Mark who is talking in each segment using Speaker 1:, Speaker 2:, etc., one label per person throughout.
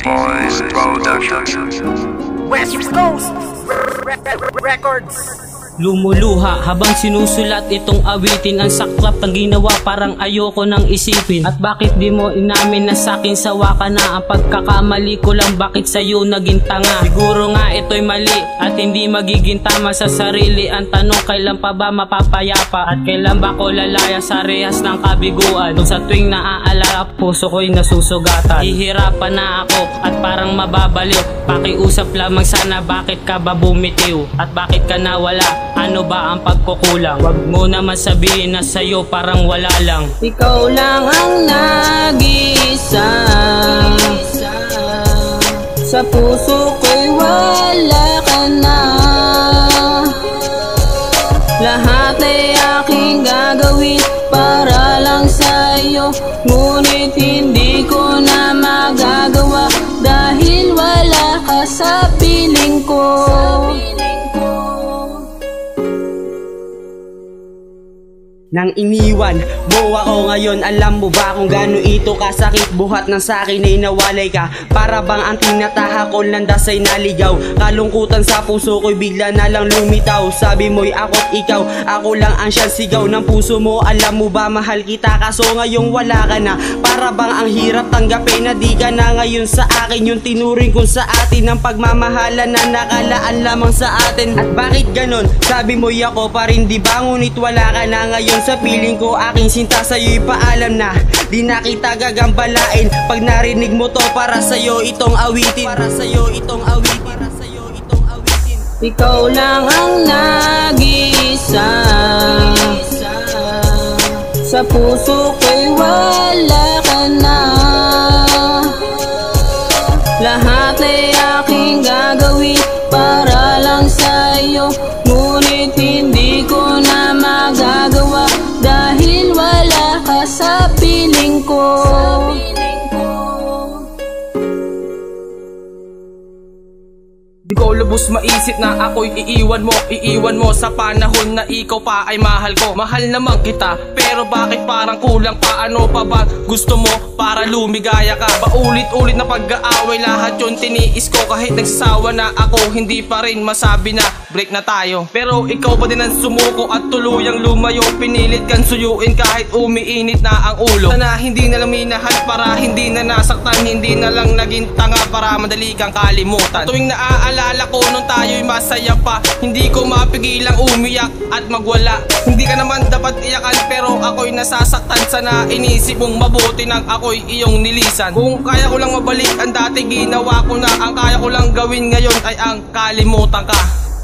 Speaker 1: Boys Productions.
Speaker 2: West Coast Records.
Speaker 3: Lumuluha habang sinusulat itong awitin. Ang saklap ng ginawa parang ayoko nang isipin. At bakit di mo inamin na sakin sawa ka na? Ang pagkakamali ko lang bakit sa'yo naging tanga? Siguro nga ito'y mali at hindi magiging tama sa sarili. Ang tanong kailan pa ba mapapayapa? At kailan ba ko lalaya sa rehas ng kabiguan? Kung sa tuwing naaalala puso ko'y nasusugatan. Hihirapan na ako at parang mababaliw. Pakiusap lamang sana, bakit ka ba bumitiw? At bakit ka nawala? Ano ba ang pagkukulang? Wag mo naman sabihin na sa'yo parang wala lang. Ikaw lang ang nag-isa. Sa puso ko'y wala ka na. Lahat ay aking gagawin para lang sa'yo. Ngunit hindi ko na magagawa dahil wala ka sa piling ko.
Speaker 4: Nang iniwan mo ako ngayon, alam mo ba kung gaano ito kasakit? Buhat ng sakin ay nawalay ka. Para bang ang tinatahakol landas ay naligaw. Kalungkutan sa puso ko'y bigla na lang lumitaw. Sabi mo'y ako't ikaw, ako lang ang siyang sigaw ng puso mo. Alam mo ba mahal kita, kaso ngayong wala ka na. Para bang ang hirap tanggapin na di ka na ngayon sa akin. Yung tinuring ko sa atin ng pagmamahalan na nakalaan lamang sa atin. At bakit ganon? Sabi mo'y ako pa rin di ba? Ngunit wala ka na ngayon sa piling ko. Aking sinta sa'yo'y paalam na di na kita gagambalain. Pag narinig mo to, para sa'yo itong awitin. Para sa'yo itong awitin. Para sa'yo itong awitin.
Speaker 3: Ikaw lang ang nag-isa. Sa puso ko'y wala ka na. Lahat ay aking gagawin para lang sa'yo. Ngunit hindi ko na magagawa dahil wala ka sa piling ko.
Speaker 5: Di ko lubos maisip na ako'y iiwan mo sa panahon na ikaw pa ay mahal ko. Mahal naman kita, pero bakit parang kulang pa? Ano pa ba gusto mo para lumigaya ka? Paulit-ulit na pag-aaway, lahat yun tiniis ko. Kahit nagsasawa na ako, hindi pa rin masabi na break na tayo. Pero ikaw pa din ang sumuko at tuluyang lumayo. Pinilit kang suyuin kahit umiinit na ang ulo. Sana hindi na lang minahal para hindi na nasaktan. Hindi na lang naging tanga para madali kang kalimutan. Tuwing naaalala ko nung tayo'y masaya pa, hindi ko mapigilang umiyak at magwala. Hindi ka naman dapat iyakan pero ako'y nasasaktan. Sana inisip mong mabuti nang ako'y iyong nilisan. Kung kaya ko lang mabalik ang dati ginawa ko na. Ang kaya ko lang gawin ngayon ay ang kalimutan ka.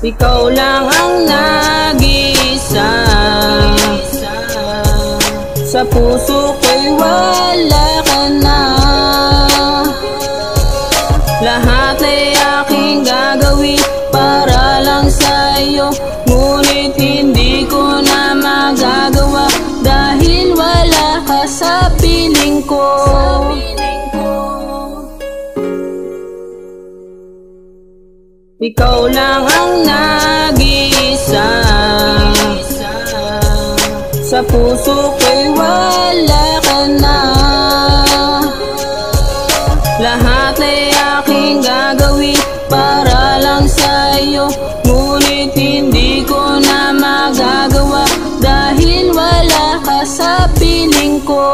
Speaker 3: Ikaw lang ang nag-isa. Sa puso ko'y wala ka na. Lahat ay aking gagawin para lang sa'yo. Ngunit hindi ko na magagawa dahil wala ka sa piling ko. Ikaw lang ang nag-isa. Sa puso ko'y wala ka na. Lahat ay aking gagawin para lang sa'yo. Ngunit hindi ko na magagawa dahil wala ka sa piling ko.